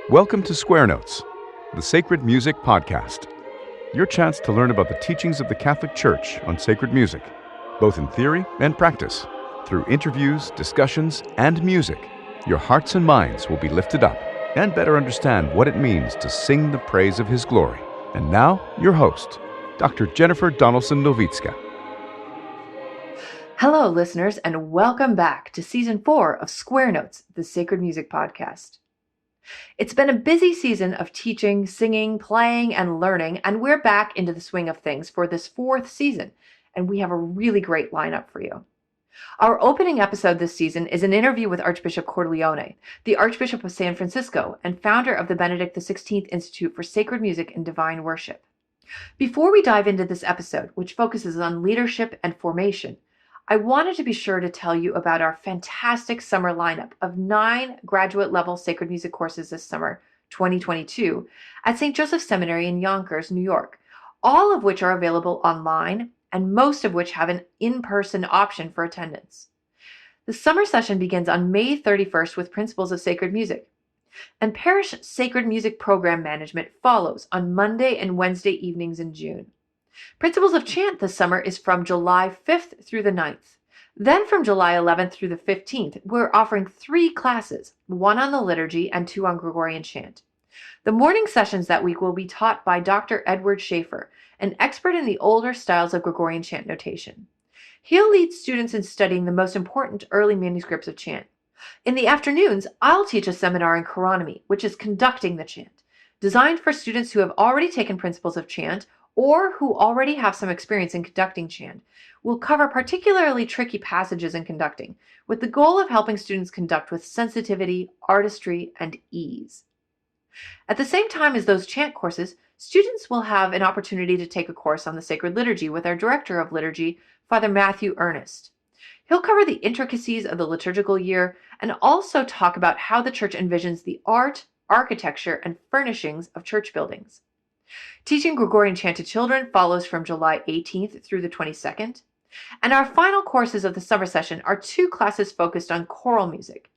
Welcome to Square Notes, the Sacred Music Podcast. Your chance to learn about the teachings of the Catholic Church on sacred music, both in theory and practice. Through interviews, discussions, and music, your hearts and minds will be lifted up and better understand what it means to sing the praise of His glory. And now, your host, Dr. Jennifer Donaldson-Nowicka. Hello, listeners, and welcome back to Season 4 of Square Notes, the Sacred Music Podcast. It's been a busy season of teaching, singing, playing, and learning, and we're back into the swing of things for this fourth season, and we have a really great lineup for you. Our opening episode this season is an interview with Archbishop Cordileone, the Archbishop of San Francisco and founder of the Benedict XVI Institute for Sacred Music and Divine Worship. Before we dive into this episode, which focuses on leadership and formation, I wanted to be sure to tell you about our fantastic summer lineup of 9 graduate-level sacred music courses this summer, 2022, at St. Joseph Seminary in Yonkers, New York, all of which are available online and most of which have an in-person option for attendance. The summer session begins on May 31st with Principles of Sacred Music, and Parish Sacred Music Program Management follows on Monday and Wednesday evenings in June. Principles of Chant this summer is from July 5th through the 9th. Then from July 11th through the 15th, we're offering 3 classes, 1 on the liturgy and 2 on Gregorian chant. The morning sessions that week will be taught by Dr. Edward Schaefer, an expert in the older styles of Gregorian chant notation. He'll lead students in studying the most important early manuscripts of chant. In the afternoons, I'll teach a seminar in Chironomy, which is conducting the chant, designed for students who have already taken Principles of Chant or who already have some experience in conducting chant. We'll cover particularly tricky passages in conducting, with the goal of helping students conduct with sensitivity, artistry, and ease. At the same time as those chant courses, students will have an opportunity to take a course on the Sacred Liturgy with our Director of Liturgy, Father Matthew Ernest. He'll cover the intricacies of the liturgical year and also talk about how the Church envisions the art, architecture, and furnishings of church buildings. Teaching Gregorian chant to children follows from July 18th through the 22nd. And our final courses of the summer session are 2 classes focused on choral music.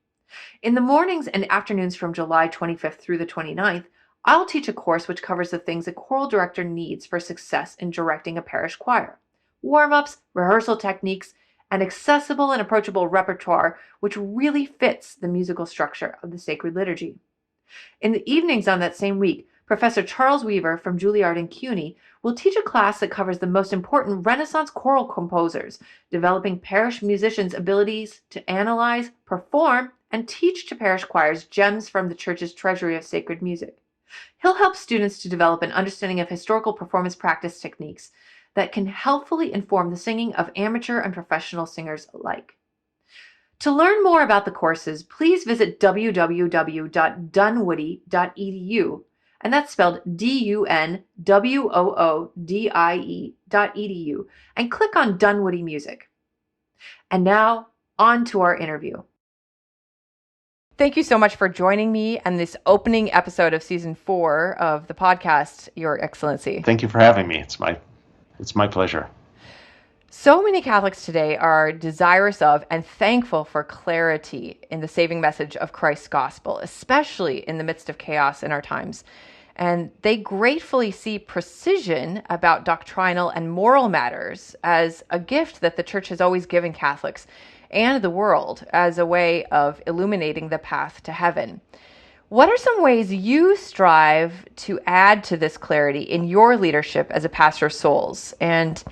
In the mornings and afternoons from July 25th through the 29th, I'll teach a course which covers the things a choral director needs for success in directing a parish choir: warm-ups, rehearsal techniques, and accessible and approachable repertoire which really fits the musical structure of the Sacred Liturgy. In the evenings on that same week, Professor Charles Weaver from Juilliard and CUNY will teach a class that covers the most important Renaissance choral composers, developing parish musicians' abilities to analyze, perform, and teach to parish choirs gems from the Church's treasury of sacred music. He'll help students to develop an understanding of historical performance practice techniques that can helpfully inform the singing of amateur and professional singers alike. To learn more about the courses, please visit www.dunwoodie.edu, and that's spelled DUNWOODIE.edu, and click on Dunwoodie Music. And now, on to our interview. Thank you so much for joining me on this opening episode of Season 4 of the podcast, Your Excellency. Thank you for having me. It's my pleasure. So many Catholics today are desirous of and thankful for clarity in the saving message of Christ's gospel, especially in the midst of chaos in our times. And they gratefully see precision about doctrinal and moral matters as a gift that the Church has always given Catholics and the world as a way of illuminating the path to heaven. What are some ways you strive to add to this clarity in your leadership as a pastor of souls? And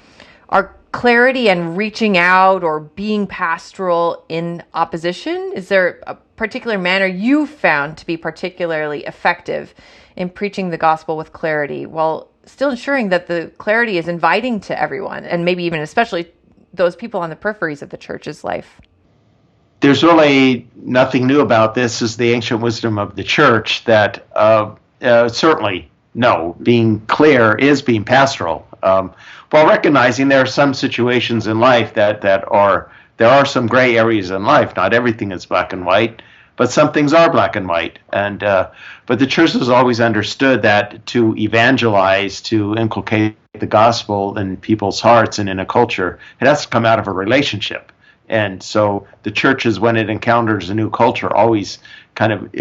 are clarity and reaching out or being pastoral in opposition? Is there a particular manner you've found to be particularly effective in preaching the gospel with clarity while still ensuring that the clarity is inviting to everyone, and maybe even especially those people on the peripheries of the Church's life? There's really nothing new about this. Is the ancient wisdom of the Church that certainly, no, being clear is being pastoral. While recognizing there are some situations in life there are some gray areas in life. Not everything is black and white, but some things are black and white. And but the Church has always understood that to evangelize, to inculcate the gospel in people's hearts and in a culture, it has to come out of a relationship. And so the Church is, when it encounters a new culture, always kind of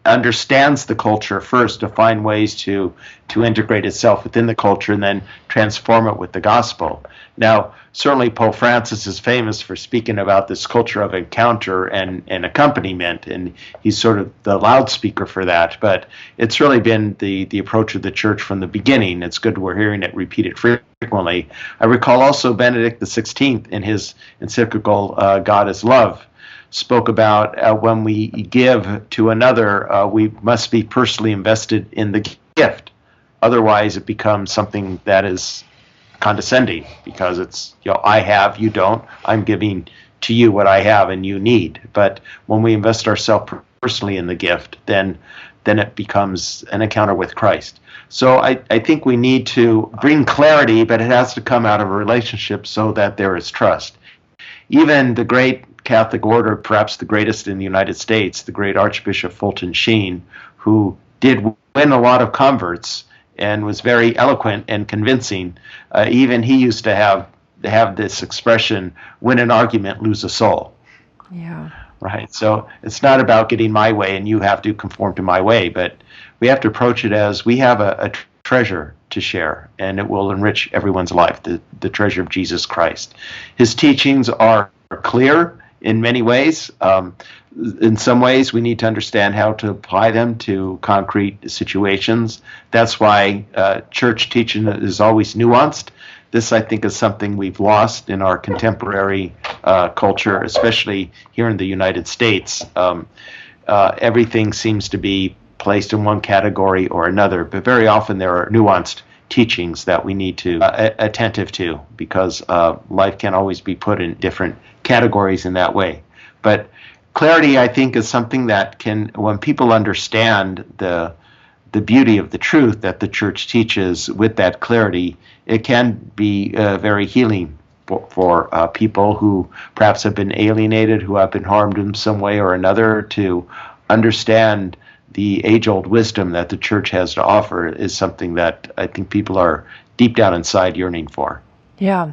understands the culture first to find ways to integrate itself within the culture and then transform it with the gospel. Now, certainly Pope Francis is famous for speaking about this culture of encounter and accompaniment, and he's sort of the loudspeaker for that. But it's really been the approach of the church from the beginning. It's good we're hearing it repeated frequently. I recall also Benedict XVI in his encyclical God is Love spoke about when we give to another, we must be personally invested in the gift. Otherwise, it becomes something that is condescending, because it's, I have, you don't. I'm giving to you what I have and you need. But when we invest ourselves personally in the gift, then it becomes an encounter with Christ. So I think we need to bring clarity, but it has to come out of a relationship so that there is trust. Even the great Catholic order, perhaps the greatest in the United States, the great Archbishop Fulton Sheen, who did win a lot of converts and was very eloquent and convincing, even he used to have this expression, win an argument, lose a soul. Yeah. Right. So it's not about getting my way and you have to conform to my way, but we have to approach it as we have a treasure to share, and it will enrich everyone's life, the treasure of Jesus Christ. His teachings are clear in many ways. In some ways, we need to understand how to apply them to concrete situations. That's why church teaching is always nuanced. This, I think, is something we've lost in our contemporary culture, especially here in the United States. Everything seems to be placed in one category or another, but very often there are nuanced teachings that we need to attentive to, because life can't always be put in different categories in that way. But clarity, I think, is something that can, when people understand the beauty of the truth that the church teaches with that clarity, it can be very healing for people who perhaps have been alienated, who have been harmed in some way or another, to understand the age-old wisdom that the church has to offer is something that I think people are deep down inside yearning for. Yeah.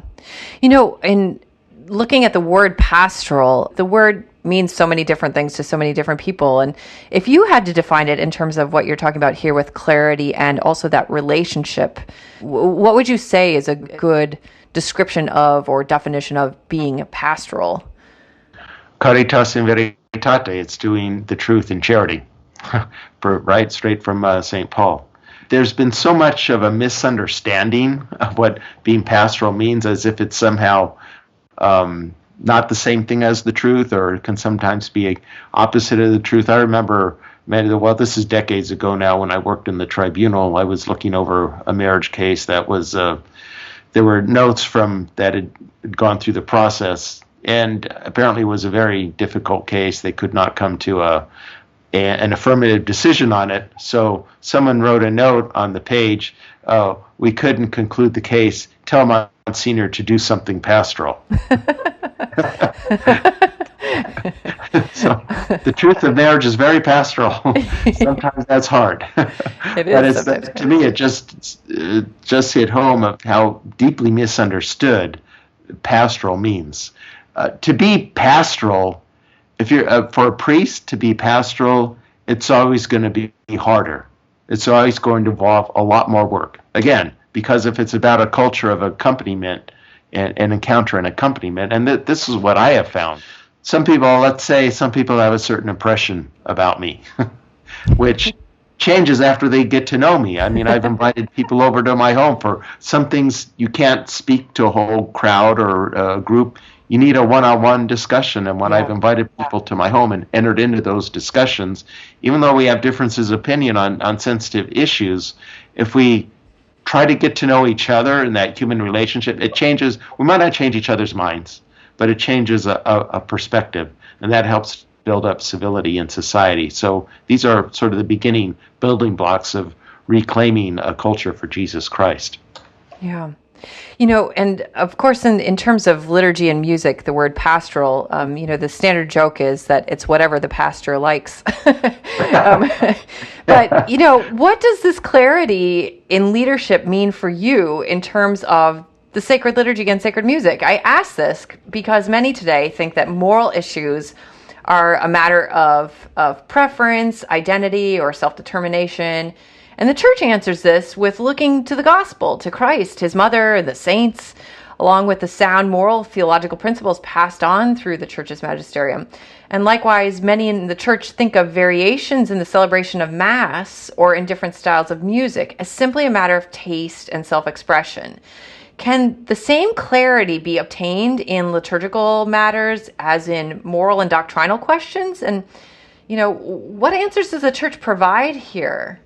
In looking at the word pastoral, the word means so many different things to so many different people. And if you had to define it in terms of what you're talking about here with clarity and also that relationship, what would you say is a good description of or definition of being pastoral? Caritas in veritate, it's doing the truth in charity, right? Straight from St. Paul. There's been so much of a misunderstanding of what being pastoral means, as if it's somehow not the same thing as the truth, or can sometimes be opposite of the truth. I remember, this is decades ago now, when I worked in the tribunal, I was looking over a marriage case that was, there were notes from that had gone through the process, and apparently it was a very difficult case. They could not come to an affirmative decision on it. So someone wrote a note on the page, we couldn't conclude the case, tell Monsignor to do something pastoral. So the truth of marriage is very pastoral. Sometimes that's hard. It is. But to me, it just hit home of how deeply misunderstood pastoral means. To be pastoral, if you're for a priest to be pastoral, it's always going to be harder. It's always going to involve a lot more work. Again, because if it's about a culture of accompaniment and encounter and accompaniment, and this is what I have found. Some people have a certain impression about me, which changes after they get to know me. I mean, I've invited people over to my home for some things you can't speak to a whole crowd or a group. You need a one-on-one discussion. And when I've invited people to my home and entered into those discussions, even though we have differences of opinion on sensitive issues, if we try to get to know each other in that human relationship, it changes. We might not change each other's minds, but it changes a perspective, and that helps build up civility in society. So these are sort of the beginning building blocks of reclaiming a culture for Jesus Christ. Yeah. And of course, in terms of liturgy and music, the word pastoral, the standard joke is that it's whatever the pastor likes. But, what does this clarity in leadership mean for you in terms of the sacred liturgy and sacred music? I ask this because many today think that moral issues are a matter of preference, identity, or self-determination. And the church answers this with looking to the gospel, to Christ, his mother, the saints, along with the sound moral theological principles passed on through the church's magisterium. And likewise, many in the church think of variations in the celebration of Mass or in different styles of music as simply a matter of taste and self-expression. Can the same clarity be obtained in liturgical matters as in moral and doctrinal questions? And, what answers does the church provide here?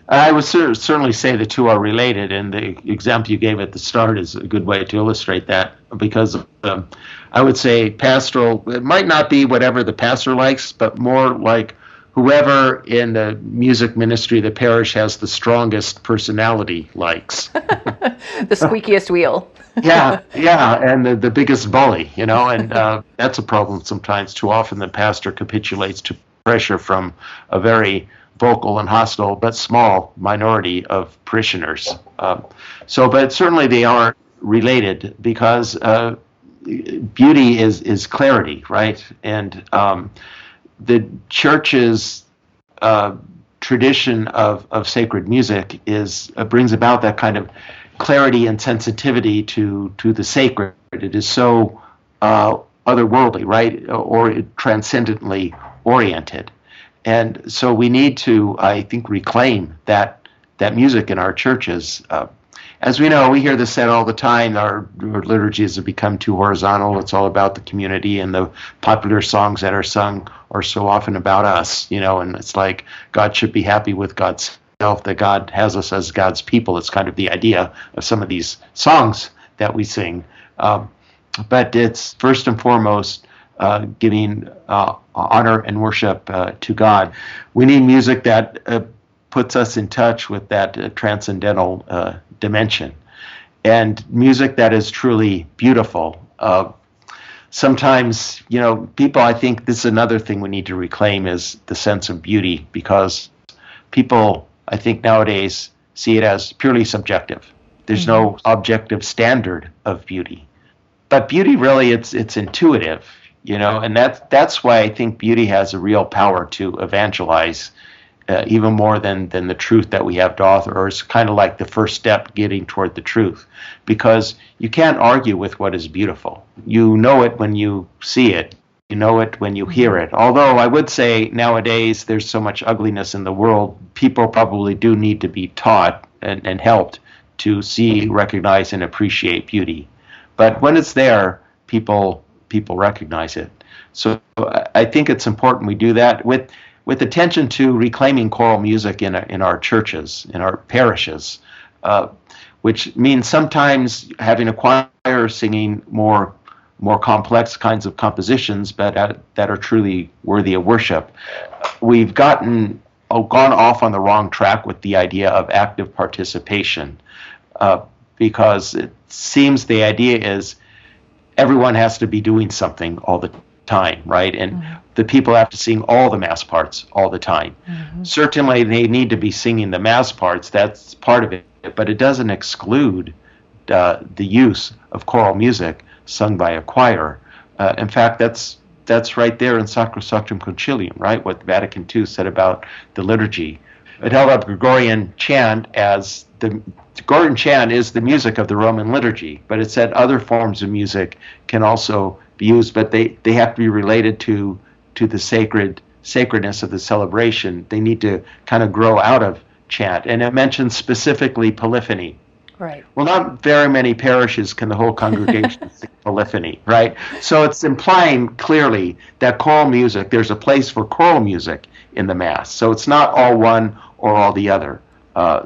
I would certainly say the two are related, and the example you gave at the start is a good way to illustrate that, because I would say pastoral, it might not be whatever the pastor likes, but more like whoever in the music ministry of the parish has the strongest personality likes. The squeakiest wheel. yeah, and the biggest bully, and that's a problem sometimes. Too often the pastor capitulates to pressure from a very vocal and hostile but small minority of parishioners. But certainly they are related, because beauty is clarity, right? And the church's tradition of sacred music brings about that kind of clarity and sensitivity to the sacred. It is so otherworldly, right, or transcendently oriented. And so we need to, I think, reclaim that music in our churches. As we know, we hear this said all the time, our liturgies have become too horizontal. It's all about the community, and the popular songs that are sung are so often about us, and it's like God should be happy with God's self, that God has us as God's people. It's kind of the idea of some of these songs that we sing. But it's first and foremost giving honor and worship to God. We need music that puts us in touch with that transcendental dimension, and music that is truly beautiful. Sometimes, people, I think this is another thing we need to reclaim, is the sense of beauty, because people, I think nowadays, see it as purely subjective. There's no objective standard of beauty. But beauty really, it's intuitive. And that's why I think beauty has a real power to evangelize, even more than the truth that we have to offer, or it's kind of like the first step getting toward the truth, because you can't argue with what is beautiful. You know it when you see it. You know it when you hear it. Although I would say nowadays there's so much ugliness in the world, people probably do need to be taught and helped to see, recognize, and appreciate beauty. But when it's there, people recognize it. So I think it's important we do that with attention to reclaiming choral music in our churches, in our parishes, which means sometimes having a choir singing more complex kinds of compositions, but that are truly worthy of worship. We've gone off on the wrong track with the idea of active participation, because it seems the idea is everyone has to be doing something all the time, right? And the people have to sing all the Mass parts all the time. Certainly they need to be singing the Mass parts, that's part of it, but it doesn't exclude the use of choral music sung by a choir. In fact, that's right there in Sacro Sanctum Concilium, right? What Vatican II said about the liturgy. It held up Gregorian chant as the Gregorian chant is the music of the Roman liturgy, but it said other forms of music can also be used, but they have to be related to the sacredness of the celebration. They need to kind of grow out of chant. And it mentions specifically polyphony. Right. Well, not very many parishes can the whole congregation sing polyphony, right? So it's implying clearly that choral music, there's a place for choral music in the Mass. So it's not all one or all the other.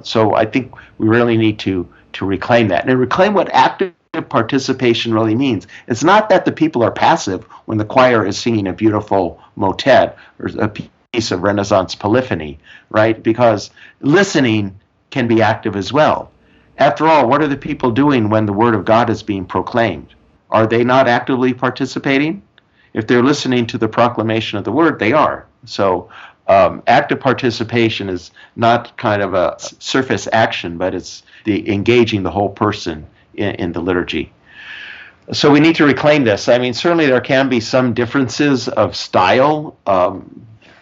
So I think we really need to reclaim that and reclaim what active participation really means. It's not that the people are passive when the choir is singing a beautiful motet or a piece of Renaissance polyphony, right? Because listening can be active as well. After all, what are the people doing when the Word of God is being proclaimed? Are they not actively participating? If they're listening to the proclamation of the Word, they are. So active participation is not kind of a surface action, but it's the engaging the whole person in the liturgy. So we need to reclaim this. I mean, certainly there can be some differences of style,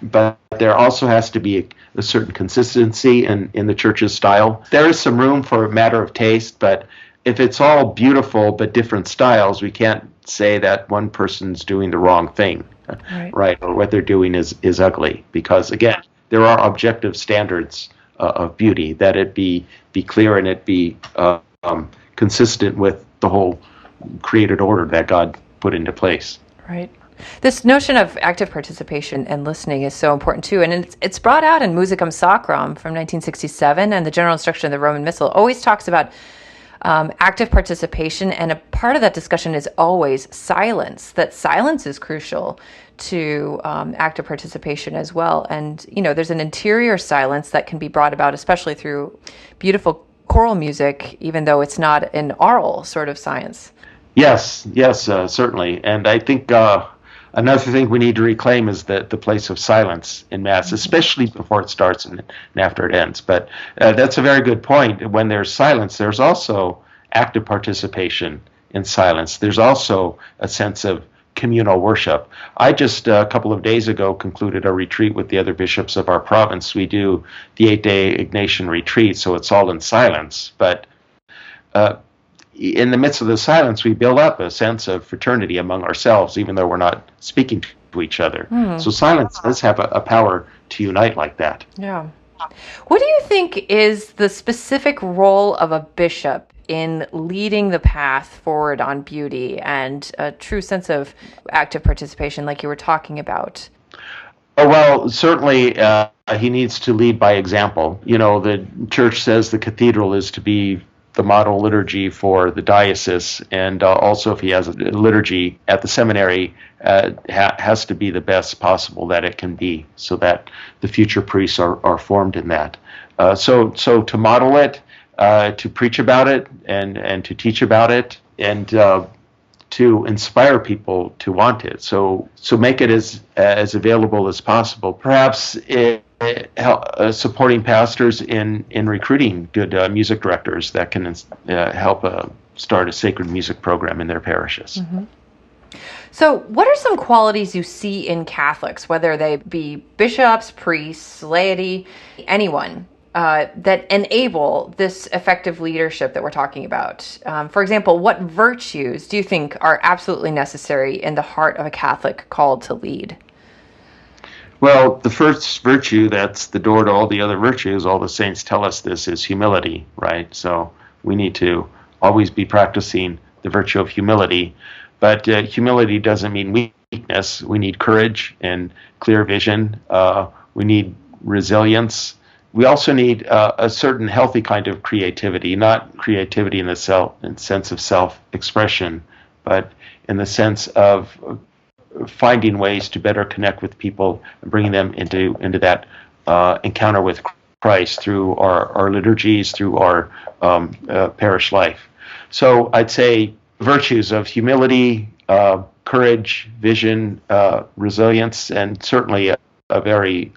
but there also has to be a certain consistency in the church's style. There is some room for a matter of taste, but if it's all beautiful but different styles, we can't say that one person's doing the wrong thing, right? Or what they're doing is ugly, because again, there are objective standards of beauty, that it be clear and it be consistent with the whole created order that God put into place. Right. This notion of active participation and listening is so important too, and it's brought out in Musicum Sacram from 1967, and the General Instruction of the Roman Missal always talks about active participation, and a part of that discussion is always silence, that silence is crucial to active participation as well. And, there's an interior silence that can be brought about, especially through beautiful choral music, even though it's not an aural sort of science. Yes, certainly. And I think another thing we need to reclaim is the place of silence in Mass, especially before it starts and after it ends. But that's a very good point. When there's silence, there's also active participation in silence. There's also a sense of communal worship. I just a couple of days ago concluded a retreat with the other bishops of our province. We do the 8-day Ignatian retreat, so it's all in silence. But in the midst of the silence, we build up a sense of fraternity among ourselves, even though we're not speaking to each other. So silence does have a power to unite like that. Yeah. What do you think is the specific role of a bishop in leading the path forward on beauty and a true sense of active participation, like you were talking about? Oh, well, certainly he needs to lead by example. The church says the cathedral is to be the model liturgy for the diocese, and also if he has a liturgy at the seminary, has to be the best possible that it can be, so that the future priests are formed in that. So to model it, to preach about it, and to teach about it, and to inspire people to want it. So make it as available as possible. Perhaps supporting pastors in recruiting good music directors that can help start a sacred music program in their parishes. Mm-hmm. So what are some qualities you see in Catholics, whether they be bishops, priests, laity, anyone, that enable this effective leadership that we're talking about? For example, what virtues do you think are absolutely necessary in the heart of a Catholic called to lead? Well, the first virtue, that's the door to all the other virtues, all the saints tell us this, is humility, right? So we need to always be practicing the virtue of humility. But humility doesn't mean weakness. We need courage and clear vision. We need resilience. We also need a certain healthy kind of creativity, not creativity in the sense of self-expression, but in the sense of finding ways to better connect with people and bringing them into that encounter with Christ through our liturgies, through our parish life. So I'd say virtues of humility, courage, vision, resilience, and certainly a very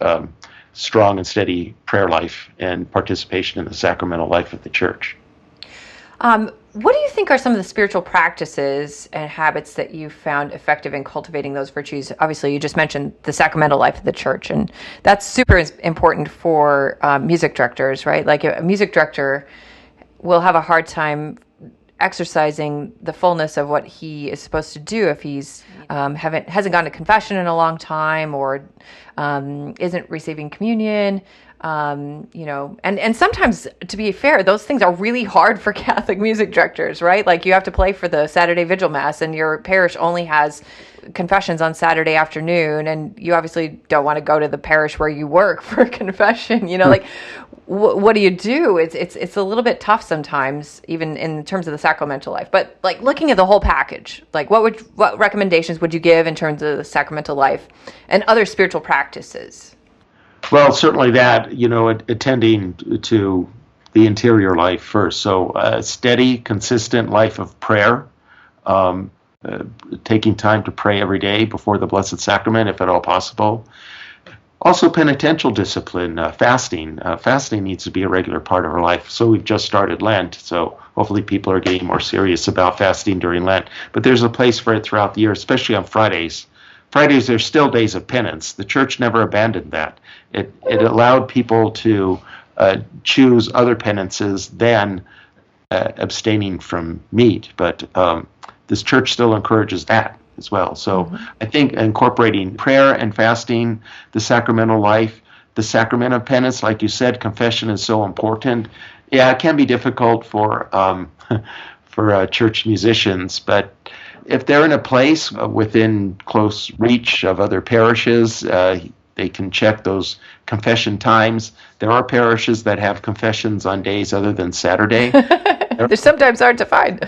strong and steady prayer life and participation in the sacramental life of the Church. What do you think are some of the spiritual practices and habits that you found effective in cultivating those virtues? Obviously, you just mentioned the sacramental life of the Church, and that's super important for music directors, right? Like a music director will have a hard time exercising the fullness of what he is supposed to do if he's hasn't gone to confession in a long time, or isn't receiving communion. And sometimes, to be fair, those things are really hard for Catholic music directors, right? Like you have to play for the Saturday Vigil Mass, and your parish only has confessions on Saturday afternoon, and you obviously don't want to go to the parish where you work for confession. Like what do you do? It's a little bit tough sometimes, even in terms of the sacramental life. But like looking at the whole package, like what recommendations would you give in terms of the sacramental life and other spiritual practices? Well, certainly that, attending to the interior life first. So a steady, consistent life of prayer, taking time to pray every day before the Blessed Sacrament, if at all possible. Also, penitential discipline, fasting. Fasting needs to be a regular part of our life. So we've just started Lent, so hopefully people are getting more serious about fasting during Lent. But there's a place for it throughout the year, especially on Fridays. Fridays are still days of penance. The church never abandoned that. It allowed people to choose other penances than abstaining from meat. But this church still encourages that as well. So I think incorporating prayer and fasting, the sacramental life, the sacrament of penance, like you said, confession is so important. Yeah, it can be difficult for church musicians, but if they're in a place within close reach of other parishes, they can check those confession times. There are parishes that have confessions on days other than Saturday. They're sometimes hard to find.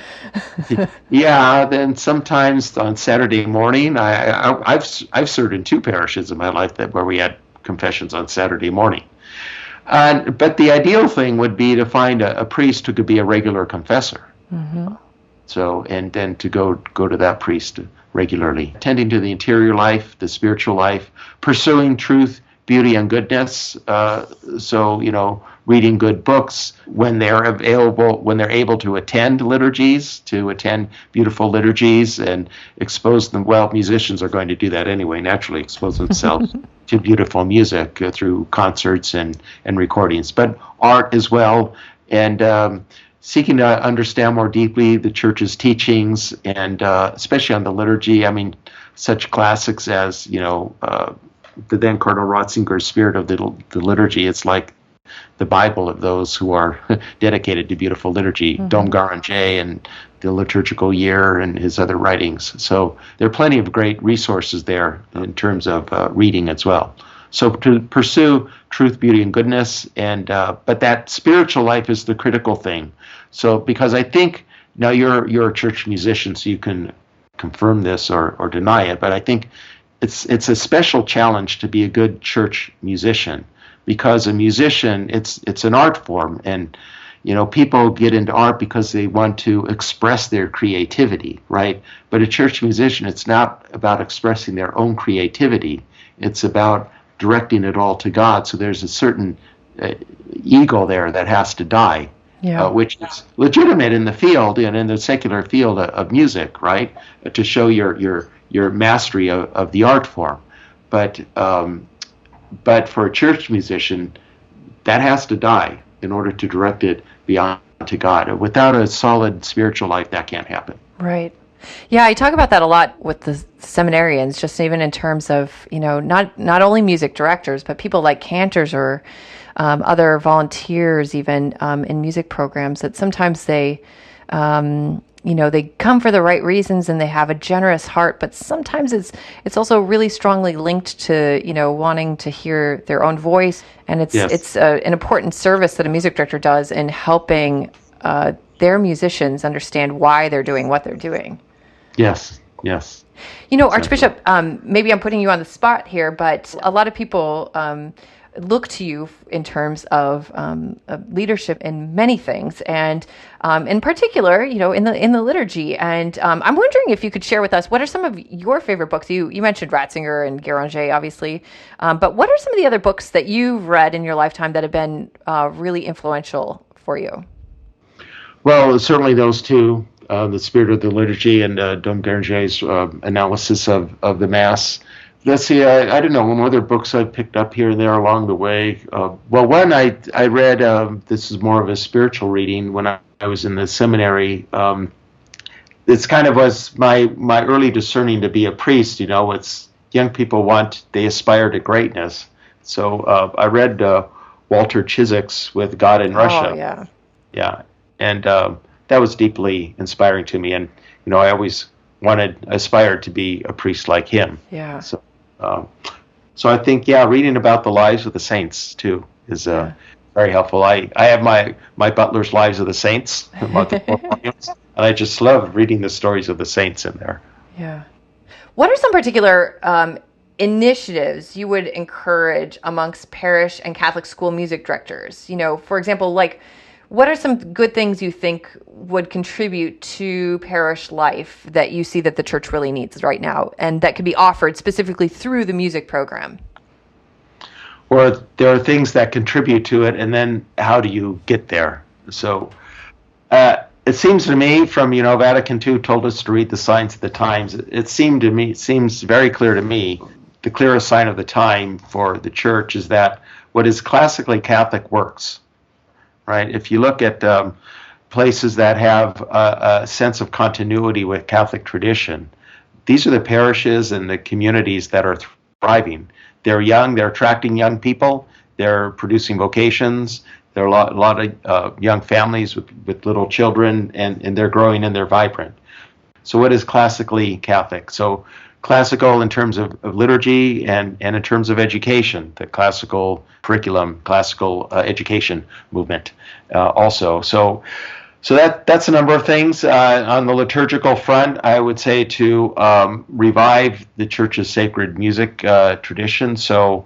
Yeah, then sometimes on Saturday morning, I've served in 2 parishes in my life where we had confessions on Saturday morning. But the ideal thing would be to find a priest who could be a regular confessor. So, and then to go to that priest regularly, tending to the interior life, the spiritual life, pursuing truth, beauty, and goodness. So, reading good books when they're available, when they're able to attend liturgies, to attend beautiful liturgies and expose them. Well, musicians are going to do that anyway, naturally expose themselves to beautiful music through concerts and recordings, but art as well. And seeking to understand more deeply the church's teachings, and especially on the liturgy. I mean, such classics as, the then Cardinal Ratzinger's Spirit of the Liturgy. It's like the Bible of those who are dedicated to beautiful liturgy. Dom Guéranger and the Liturgical Year and his other writings. So there are plenty of great resources there in terms of reading as well. So to pursue truth, beauty, and goodness, and but that spiritual life is the critical thing. So because I think, now you're a church musician, so you can confirm this or deny it, but I think it's a special challenge to be a good church musician, because a musician, it's an art form, and people get into art because they want to express their creativity, right? But a church musician, it's not about expressing their own creativity. It's about directing it all to God. So there's a certain ego there that has to die, which is legitimate in the field and in the secular field of music, right? To show your mastery of the art form. But for a church musician, that has to die in order to direct it beyond to God. Without a solid spiritual life, that can't happen. Right. Yeah, I talk about that a lot with the seminarians, just even in terms of, not only music directors, but people like cantors or other volunteers even in music programs, that sometimes they, they come for the right reasons and they have a generous heart, but sometimes it's also really strongly linked to, wanting to hear their own voice. And it's an important service that a music director does in helping their musicians understand why they're doing what they're doing. Yes. Archbishop, maybe I'm putting you on the spot here, but a lot of people look to you in terms of leadership in many things, and in particular, in the liturgy. And I'm wondering if you could share with us, what are some of your favorite books? You mentioned Ratzinger and Guéranger, obviously, but what are some of the other books that you've read in your lifetime that have been really influential for you? Well, certainly those two, The Spirit of the Liturgy and Dom Guéranger's analysis of the Mass. Let's see, I don't know, one other books I picked up here and there along the way. One I read, this is more of a spiritual reading when I was in the seminary. This kind of was my early discerning to be a priest. It's young people they aspire to greatness. So I read Walter Chiswick's With God in Russia. Oh, yeah. Yeah. And that was deeply inspiring to me. And, I always aspired to be a priest like him. Yeah. So I think, reading about the lives of the saints, too, is very helpful. I have my Butler's Lives of the Saints, about the 4 volumes, and I just love reading the stories of the saints in there. Yeah. What are some particular initiatives you would encourage amongst parish and Catholic school music directors? For example, what are some good things you think would contribute to parish life that you see that the church really needs right now, and that could be offered specifically through the music program? Or there are things that contribute to it, and then how do you get there? So it seems to me from, Vatican II told us to read the signs of the times. It seems very clear to me, the clearest sign of the time for the church is that what is classically Catholic works, right? If you look at places that have a sense of continuity with Catholic tradition, these are the parishes and the communities that are thriving. They're young, they're attracting young people, they're producing vocations. There are a lot of young families with little children, and they're growing and they're vibrant. So what is classically Catholic? So classical in terms of liturgy and in terms of education, the classical curriculum, classical education movement also. So that's a number of things. On the liturgical front, I would say to revive the Church's sacred music tradition. So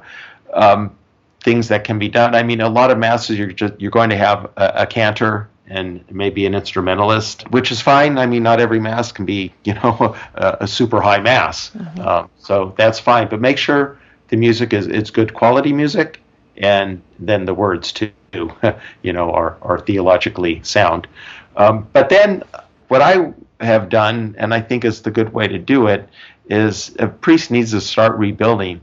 things that can be done. I mean, a lot of masses you're going to have a cantor and maybe an instrumentalist, which is fine. I mean, not every mass can be, a super high mass. Mm-hmm. So that's fine. But make sure the music is good quality music, and then the words too, are theologically sound. But then what I have done, and I think is the good way to do it, is a priest needs to start rebuilding.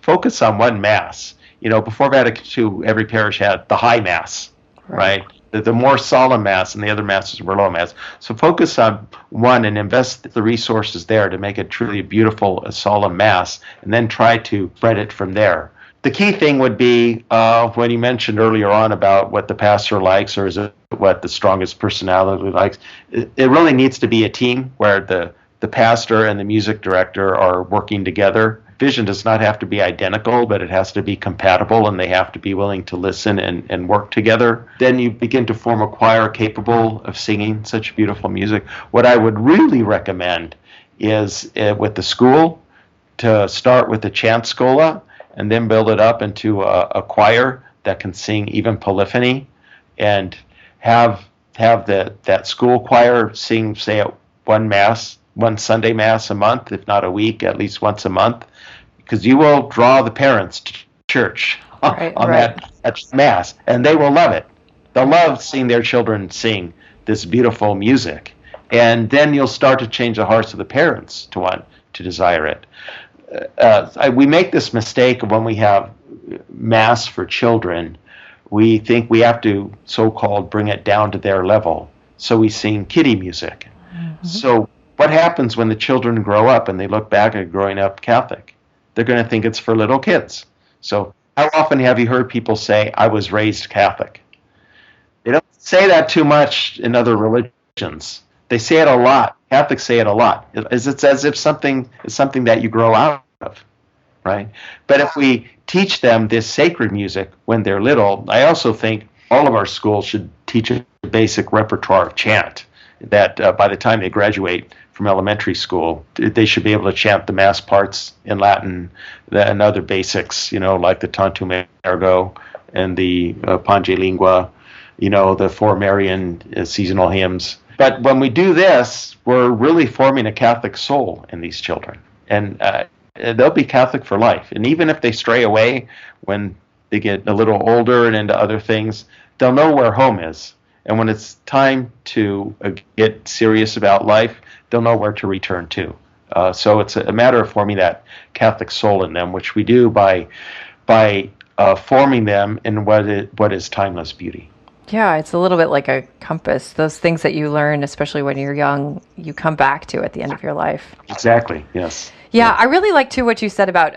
Focus on one mass. Before Vatican II, every parish had the high mass, right? The more solemn mass, and the other masses were low mass. So focus on one and invest the resources there to make it truly beautiful, a solemn mass, and then try to spread it from there. The key thing would be when you mentioned earlier on about what the pastor likes, or is it what the strongest personality likes. It really needs to be a team where the pastor and the music director are working together. Vision does not have to be identical, but it has to be compatible, and they have to be willing to listen and work together. Then you begin to form a choir capable of singing such beautiful music. What I would really recommend is with the school to start with the chant schola and then build it up into a choir that can sing even polyphony, and have that school choir sing, say, at one Sunday mass a month, if not a week, at least once a month, because you will draw the parents to church on that mass, and they will love it. They'll love seeing their children sing this beautiful music, and then you'll start to change the hearts of the parents to want to desire it. We make this mistake when we have mass for children. We think we have to so-called bring it down to their level, so we sing kiddie music. Mm-hmm. So what happens when the children grow up and they look back at growing up Catholic? They're going to think it's for little kids. So how often have you heard people say, I was raised Catholic? They don't say that too much in other religions. They say it a lot. Catholics say it a lot. It's as if something is something that you grow out of, right? But if we teach them this sacred music when they're little, I also think all of our schools should teach a basic repertoire of chant, that by the time they graduate from elementary school, they should be able to chant the mass parts in Latin and other basics, like the Tantum Ergo and the Pange Lingua, the four Marian seasonal hymns. But when we do this, we're really forming a Catholic soul in these children. And they'll be Catholic for life. And even if they stray away when they get a little older and into other things, they'll know where home is. And when it's time to get serious about life, they'll know where to return to. So it's a matter of forming that Catholic soul in them, which we do by forming them in what is timeless beauty. Yeah, it's a little bit like a compass. Those things that you learn, especially when you're young, you come back to at the end of your life. Exactly, yes. Yeah, I really like, too, what you said about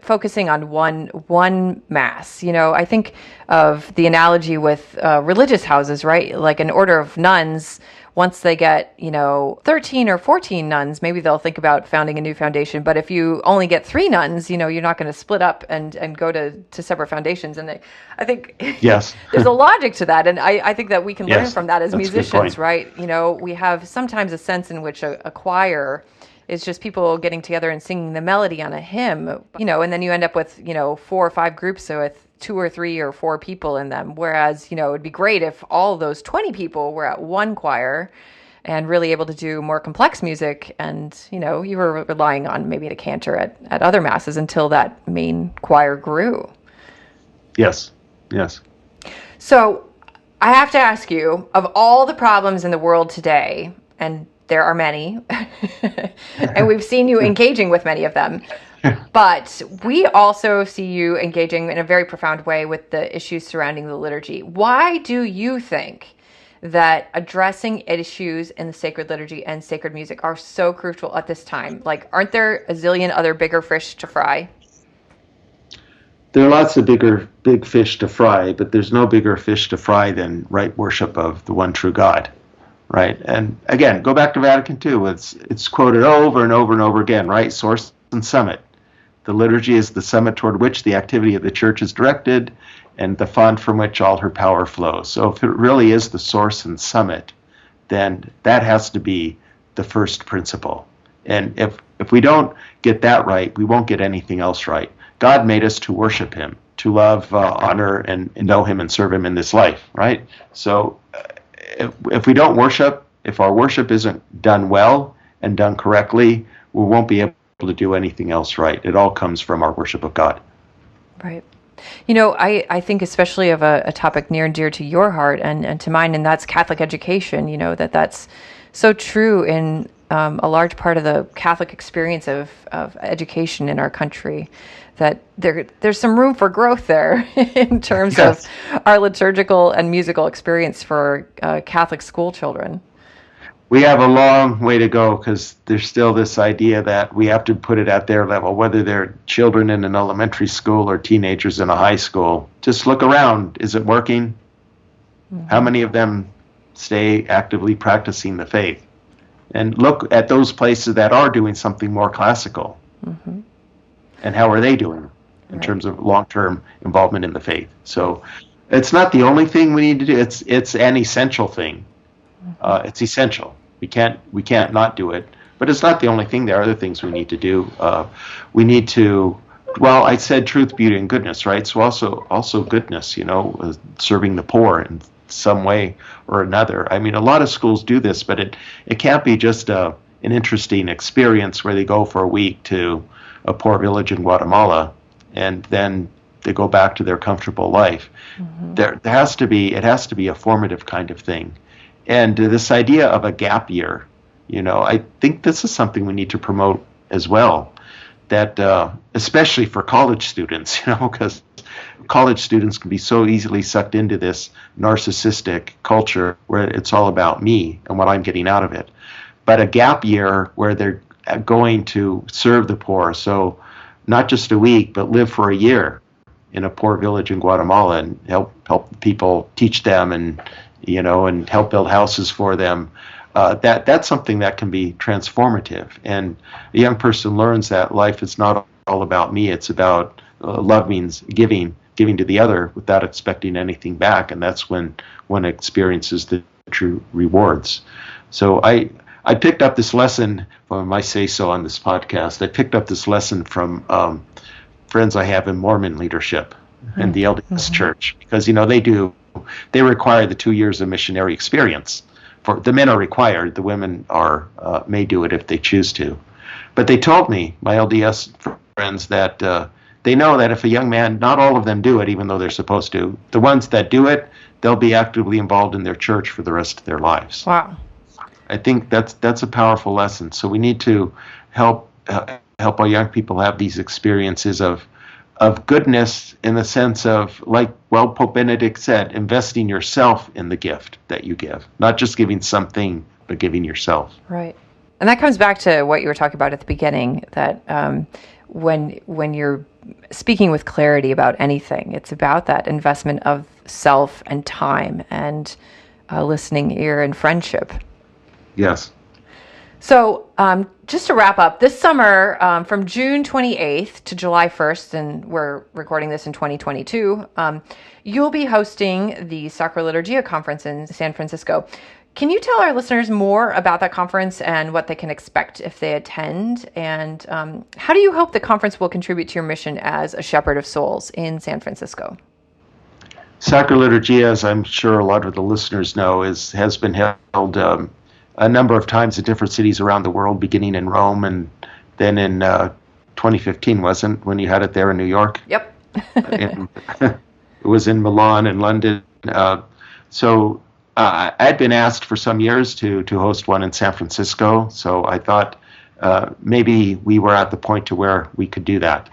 focusing on one mass. I think of the analogy with religious houses, right? Like an order of nuns, once they get, 13 or 14 nuns, maybe they'll think about founding a new foundation. But if you only get 3 nuns, you're not going to split up and go to separate foundations. And I think yes. There's a logic to that. And I think that we can learn from that as That's musicians, right? We have sometimes a sense in which a choir is just people getting together and singing the melody on a hymn, and then you end up with, 4 or 5 groups with 2 or 3 or 4 people in them. Whereas, it'd be great if all those 20 people were at one choir and really able to do more complex music. And, you were relying on maybe a cantor at other masses until that main choir grew. Yes. So I have to ask you, of all the problems in the world today, and there are many, and we've seen you engaging with many of them, but we also see you engaging in a very profound way with the issues surrounding the liturgy. Why do you think that addressing issues in the sacred liturgy and sacred music are so crucial at this time? Like, aren't there a zillion other bigger fish to fry? There are lots of big fish to fry, but there's no bigger fish to fry than right worship of the one true God, right? And again, go back to Vatican II. It's quoted over and over and over again, right? Source and summit. The liturgy is the summit toward which the activity of the church is directed, and the font from which all her power flows. So if it really is the source and summit, then that has to be the first principle. And if we don't get that right, we won't get anything else right. God made us to worship him, to love, honor, and know him and serve him in this life, right? So if we don't worship, if our worship isn't done well and done correctly, we won't be able to do anything else right. It all comes from our worship of God. Right. You know, I think especially of a topic near and dear to your heart and to mine, and that's Catholic education, you know, that's so true in a large part of the Catholic experience of education in our country, that there's some room for growth there in terms Yes. of our liturgical and musical experience for Catholic school children. We have a long way to go because there's still this idea that we have to put it at their level, whether they're children in an elementary school or teenagers in a high school. Just look around. Is it working? Mm-hmm. How many of them stay actively practicing the faith? And look at those places that are doing something more classical. Mm-hmm. And how are they doing in terms of long-term involvement in the faith? So it's not the only thing we need to do. It's an essential thing. It's essential. We can't not do it. But it's not the only thing. There are other things we need to do. We need to. Well, I said truth, beauty, and goodness, right? So also goodness. You know, serving the poor in some way or another. I mean, a lot of schools do this, but it can't be just an interesting experience where they go for a week to a poor village in Guatemala and then they go back to their comfortable life. Mm-hmm. It has to be a formative kind of thing. And this idea of a gap year, you know, I think this is something we need to promote as well, that especially for college students, you know, because college students can be so easily sucked into this narcissistic culture where it's all about me and what I'm getting out of it. But a gap year where they're going to serve the poor, so not just a week, but live for a year in a poor village in Guatemala and help people, teach them, and you know, and help build houses for them. That's something that can be transformative. And a young person learns that life is not all about me. It's about love means giving to the other without expecting anything back. And that's when one experiences the true rewards. So I picked up this lesson, if I might say so on this podcast, I picked up this lesson from friends I have in Mormon leadership and the LDS Church, because, you know, they require the 2 years of missionary experience. For the men are required, the women may do it if they choose to. But they told me, my LDS friends, that they know that if a young man, not all of them do it, even though they're supposed to, the ones that do it, they'll be actively involved in their church for the rest of their lives. Wow. I think that's a powerful lesson. So we need to help our young people have these experiences of goodness, in the sense of, like, well, Pope Benedict said, investing yourself in the gift that you give, not just giving something, but giving yourself. Right. And that comes back to what you were talking about at the beginning, that when you're speaking with clarity about anything, it's about that investment of self and time and listening ear and friendship. Yes. So just to wrap up, this summer, from June 28th to July 1st, and we're recording this in 2022, you'll be hosting the Sacra Liturgia Conference in San Francisco. Can you tell our listeners more about that conference and what they can expect if they attend? And how do you hope the conference will contribute to your mission as a shepherd of souls in San Francisco? Sacra Liturgia, as I'm sure a lot of the listeners know, has been held a number of times in different cities around the world, beginning in Rome and then in 2015, wasn't, when you had it there in New York? Yep. It was in Milan and London. So I'd been asked for some years to host one in San Francisco, so I thought maybe we were at the point to where we could do that.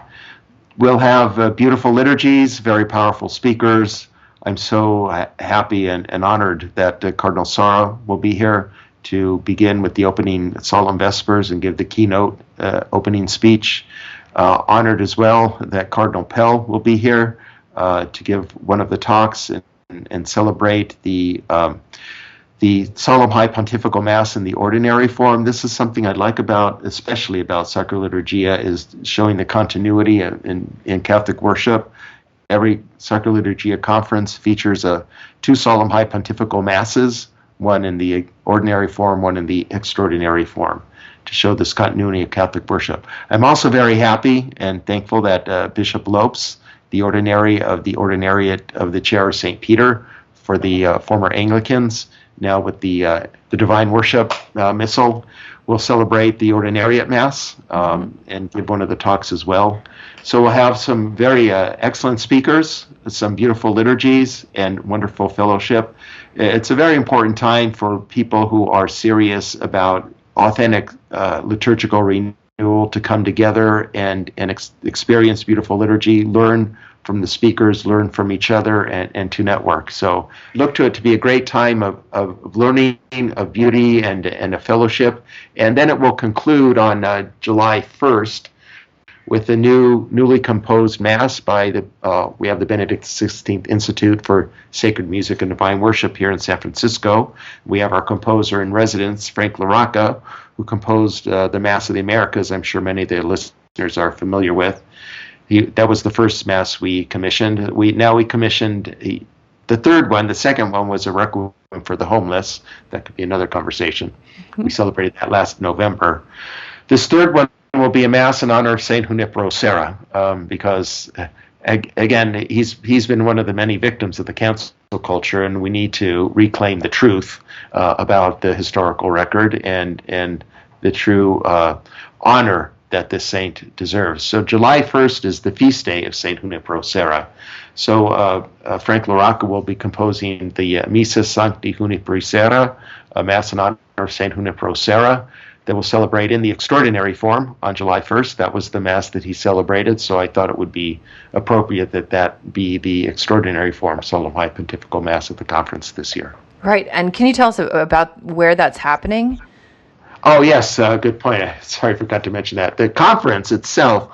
We'll have beautiful liturgies, very powerful speakers. I'm so happy and honored that Cardinal Sarah will be here to begin with the opening solemn vespers and give the keynote opening speech. Honored as well that Cardinal Pell will be here to give one of the talks and celebrate the Solemn High Pontifical Mass in the ordinary form. This is something I'd like especially about Sacra Liturgia, is showing the continuity in Catholic worship. Every Sacra Liturgia conference features two Solemn High Pontifical Masses, one in the ordinary form, one in the extraordinary form, to show this continuity of Catholic worship. I'm also very happy and thankful that Bishop Lopes, the ordinary of the Ordinariate of the Chair of St. Peter for the former Anglicans, now with the Divine Worship Missal, will celebrate the Ordinariate Mass and give one of the talks as well. So we'll have some very excellent speakers, some beautiful liturgies, and wonderful fellowship. It's a very important time for people who are serious about authentic liturgical renewal to come together and experience beautiful liturgy, learn from the speakers, learn from each other, and to network. So look to it to be a great time of learning, of beauty, and a fellowship. And then it will conclude on July 1st with the newly composed Mass by we have the Benedict XVI Institute for Sacred Music and Divine Worship here in San Francisco. We have our composer in residence, Frank LaRocca, who composed the Mass of the Americas. I'm sure many of the listeners are familiar with. That was the first Mass we commissioned. We commissioned the third one. The second one was a Requiem for the Homeless. That could be another conversation. We celebrated that last November. This third one will be a Mass in honor of Saint Junipero Serra, because again, he's been one of the many victims of the cancel culture, and we need to reclaim the truth about the historical record and the true honor that this saint deserves. So July 1st is the feast day of Saint Junipero Serra. So Frank LaRocca will be composing the Missa Sancti Juniperi Serra, a Mass in honor of Saint Junipero Serra, that will celebrate in the extraordinary form on July 1st. That was the Mass that he celebrated, so I thought it would be appropriate that be the extraordinary form Solemn High Pontifical Mass at the conference this year. Right, and can you tell us about where that's happening? Oh, yes, good point. Sorry, I forgot to mention that. The conference itself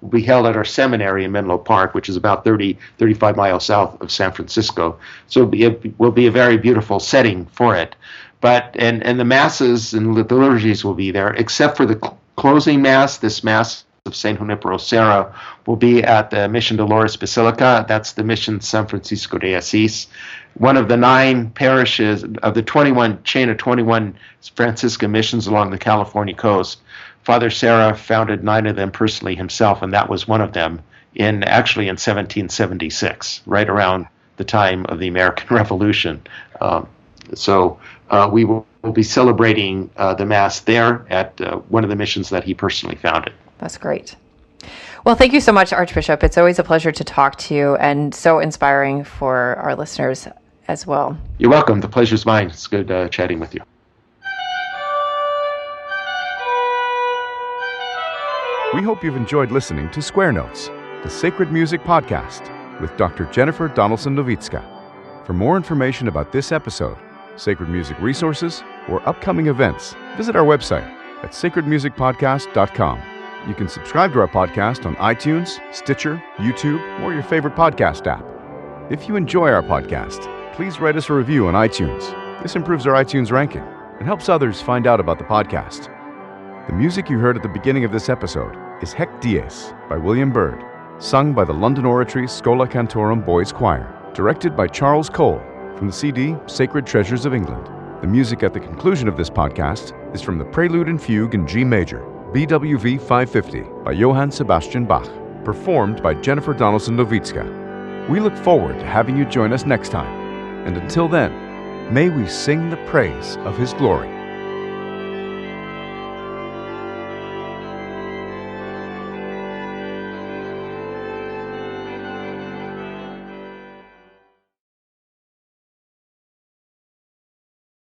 will be held at our seminary in Menlo Park, which is about 35 miles south of San Francisco. So it will be a very beautiful setting for it. But and the masses and the liturgies will be there, except for the closing Mass. This Mass of St. Junipero Serra will be at the Mission Dolores Basilica. That's the Mission San Francisco de Asís, one of the 9 parishes of the chain of 21 Franciscan missions along the California coast. Father Serra founded 9 of them personally himself, and that was one of them in 1776, right around the time of the American Revolution. So we will be celebrating the Mass there at one of the missions that he personally founded. That's great. Well, thank you so much, Archbishop. It's always a pleasure to talk to you, and so inspiring for our listeners as well. You're welcome. The pleasure's mine. It's good chatting with you. We hope you've enjoyed listening to Square Notes, the Sacred Music Podcast with Dr. Jennifer Donaldson-Nowicka. For more information about this episode, sacred music resources, or upcoming events, visit our website at sacredmusicpodcast.com. You can subscribe to our podcast on iTunes, Stitcher, YouTube, or your favorite podcast app. If you enjoy our podcast, please write us a review on iTunes. This improves our iTunes ranking and helps others find out about the podcast. The music you heard at the beginning of this episode is Hec Dies by William Byrd, sung by the London Oratory Schola Cantorum Boys Choir, directed by Charles Cole from the CD Sacred Treasures of England. The music at the conclusion of this podcast is from the Prelude and Fugue in G Major, BWV 550 by Johann Sebastian Bach, performed by Jennifer Donaldson-Nowicka. We look forward to having you join us next time, and until then, may we sing the praise of His glory.